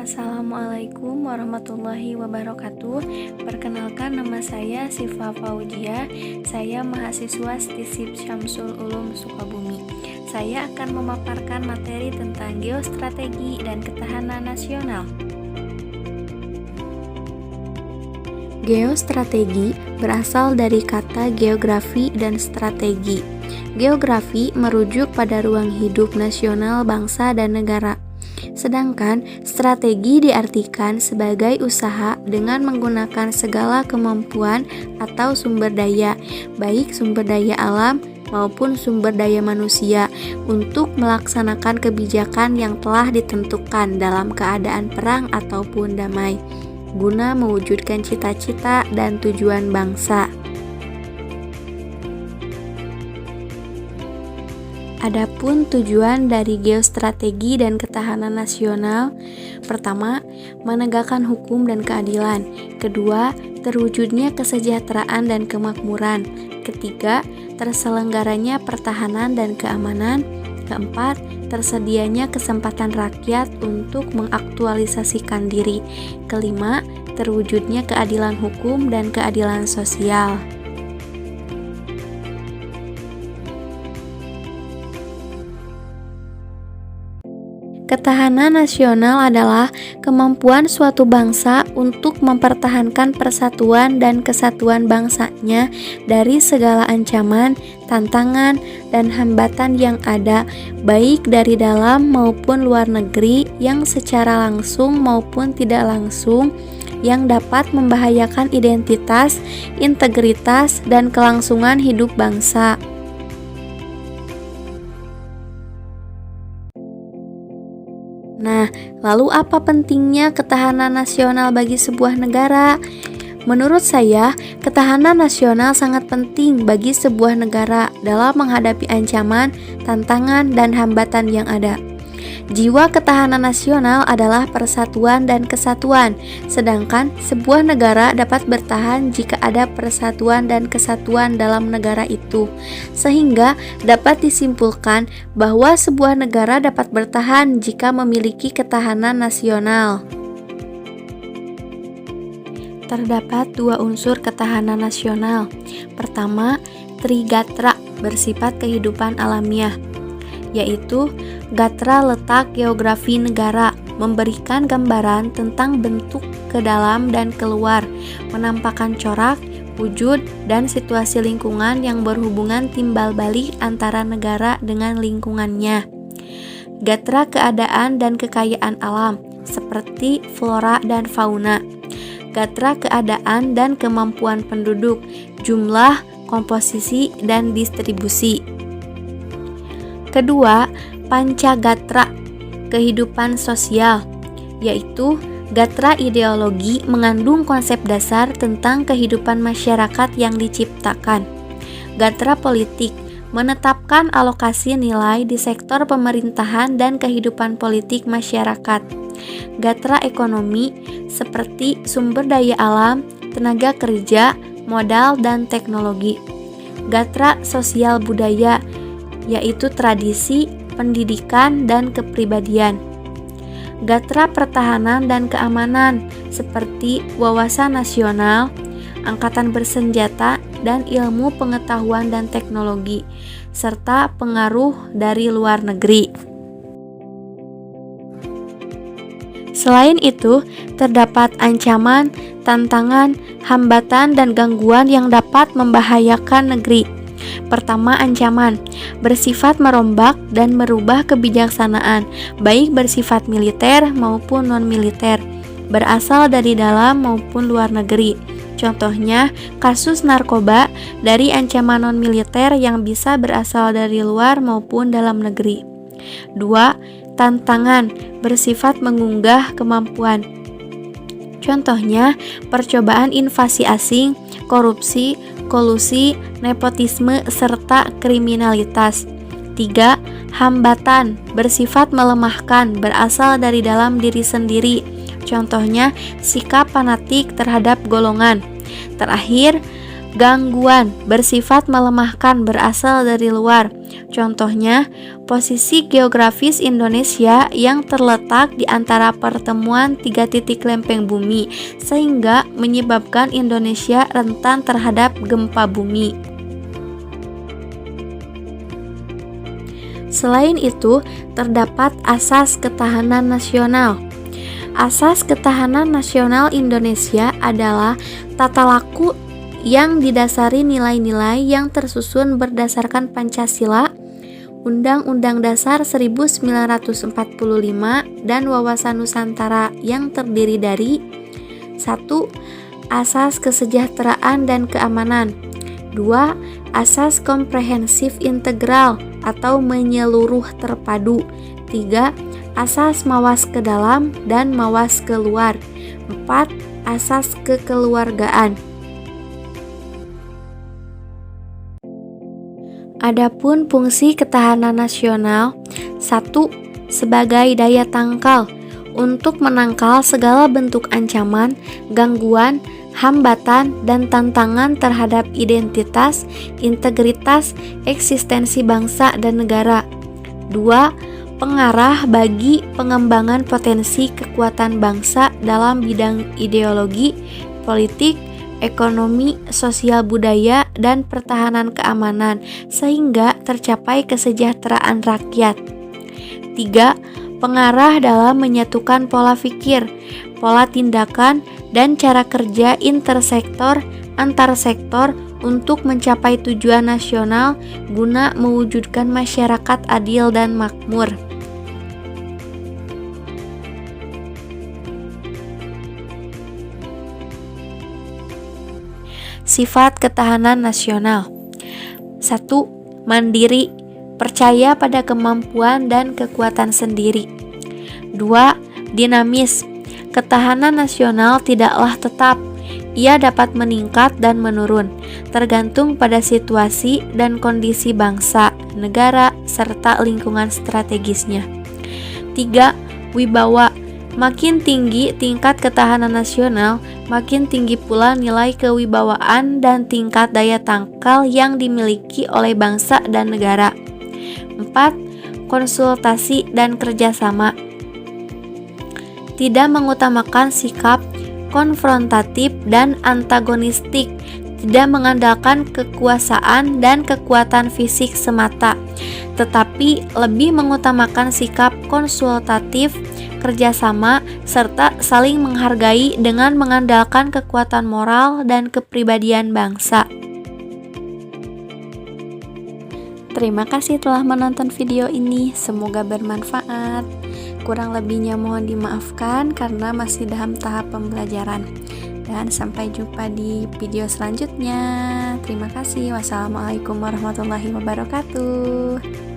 Assalamualaikum warahmatullahi wabarakatuh. Perkenalkan, nama saya Sifa Fauzia. Saya mahasiswa STISIP Syamsul Ulum Sukabumi. Saya akan memaparkan materi tentang geostrategi dan ketahanan nasional. Geostrategi berasal dari kata geografi dan strategi. Geografi merujuk pada ruang hidup nasional bangsa dan negara. Sedangkan strategi diartikan sebagai usaha dengan menggunakan segala kemampuan atau sumber daya, baik sumber daya alam maupun sumber daya manusia, untuk melaksanakan kebijakan yang telah ditentukan dalam keadaan perang ataupun damai, guna mewujudkan cita-cita dan tujuan bangsa. Adapun tujuan dari geostrategi dan ketahanan nasional: pertama, menegakkan hukum dan keadilan; kedua, terwujudnya kesejahteraan dan kemakmuran; ketiga, terselenggaranya pertahanan dan keamanan; keempat, tersedianya kesempatan rakyat untuk mengaktualisasikan diri; kelima, terwujudnya keadilan hukum dan keadilan sosial. Ketahanan nasional adalah kemampuan suatu bangsa untuk mempertahankan persatuan dan kesatuan bangsanya dari segala ancaman, tantangan, dan hambatan yang ada, baik dari dalam maupun luar negeri, yang secara langsung maupun tidak langsung, yang dapat membahayakan identitas, integritas, dan kelangsungan hidup bangsa. Nah, lalu apa pentingnya ketahanan nasional bagi sebuah negara? Menurut saya, ketahanan nasional sangat penting bagi sebuah negara dalam menghadapi ancaman, tantangan, dan hambatan yang ada. Jiwa ketahanan nasional adalah persatuan dan kesatuan, sedangkan sebuah negara dapat bertahan jika ada persatuan dan kesatuan dalam negara itu. Sehingga dapat disimpulkan bahwa sebuah negara dapat bertahan jika memiliki ketahanan nasional. Terdapat dua unsur ketahanan nasional. Pertama, Trigatra, bersifat kehidupan alamiah, yaitu gatra letak geografi negara, memberikan gambaran tentang bentuk ke dalam dan keluar, menampakkan corak, wujud, dan situasi lingkungan yang berhubungan timbal balik antara negara dengan lingkungannya. Gatra keadaan dan kekayaan alam, seperti flora dan fauna. Gatra keadaan dan kemampuan penduduk, jumlah, komposisi, dan distribusi. Kedua, Pancagatra, kehidupan sosial, yaitu gatra ideologi mengandung konsep dasar tentang kehidupan masyarakat yang diciptakan. Gatra politik, menetapkan alokasi nilai di sektor pemerintahan dan kehidupan politik masyarakat. Gatra ekonomi, seperti sumber daya alam, tenaga kerja, modal, dan teknologi. Gatra sosial budaya, yaitu tradisi, pendidikan, dan kepribadian. Gatra pertahanan dan keamanan, seperti wawasan nasional, angkatan bersenjata, dan ilmu pengetahuan dan teknologi, serta pengaruh dari luar negeri. Selain itu, terdapat ancaman, tantangan, hambatan, dan gangguan yang dapat membahayakan negeri. Pertama, ancaman bersifat merombak dan merubah kebijaksanaan, baik bersifat militer maupun non-militer, berasal dari dalam maupun luar negeri. Contohnya, kasus narkoba dari ancaman non-militer yang bisa berasal dari luar maupun dalam negeri. 2. Tantangan bersifat mengunggah kemampuan. Contohnya, percobaan invasi asing, korupsi, kolusi, nepotisme, serta kriminalitas. 3. Hambatan bersifat melemahkan, berasal dari dalam diri sendiri. Contohnya, sikap fanatik terhadap golongan. Terakhir, Gangguan bersifat melemahkan berasal dari luar. Contohnya, posisi geografis Indonesia yang terletak di antara pertemuan 3 titik lempeng bumi, sehingga menyebabkan Indonesia rentan terhadap gempa bumi. Selain itu, terdapat asas ketahanan nasional. Asas ketahanan nasional Indonesia adalah tata laku yang didasari nilai-nilai yang tersusun berdasarkan Pancasila, Undang-Undang Dasar 1945, dan Wawasan Nusantara yang terdiri dari 1. Asas kesejahteraan dan keamanan. 2. Asas komprehensif integral atau menyeluruh terpadu. 3. Asas mawas ke dalam dan mawas keluar. 4. Asas kekeluargaan. Adapun fungsi ketahanan nasional, 1. Sebagai daya tangkal untuk menangkal segala bentuk ancaman, gangguan, hambatan, dan tantangan terhadap identitas, integritas, eksistensi bangsa dan negara. 2. Pengarah bagi pengembangan potensi kekuatan bangsa dalam bidang ideologi, politik, ekonomi, sosial budaya, dan pertahanan keamanan, sehingga tercapai kesejahteraan rakyat. 3. Pengarah dalam menyatukan pola pikir, pola tindakan, dan cara kerja intersektor, antar sektor untuk mencapai tujuan nasional guna mewujudkan masyarakat adil dan makmur. Sifat ketahanan nasional. 1. Mandiri, percaya pada kemampuan dan kekuatan sendiri. 2. Dinamis, ketahanan nasional tidaklah tetap. Ia dapat meningkat dan menurun, tergantung pada situasi dan kondisi bangsa, negara, serta lingkungan strategisnya. 3. Wibawa, makin tinggi tingkat ketahanan nasional, makin tinggi pula nilai kewibawaan dan tingkat daya tangkal yang dimiliki oleh bangsa dan negara. 4. Konsultasi dan kerjasama, tidak mengutamakan sikap konfrontatif dan antagonistik, tidak mengandalkan kekuasaan dan kekuatan fisik semata, tetapi lebih mengutamakan sikap konsultatif, kerjasama, serta saling menghargai dengan mengandalkan kekuatan moral dan kepribadian bangsa. Terima kasih telah menonton video ini, semoga bermanfaat. Kurang lebihnya mohon dimaafkan karena masih dalam tahap pembelajaran. Dan sampai jumpa di video selanjutnya. Terima kasih. Wassalamualaikum warahmatullahi wabarakatuh.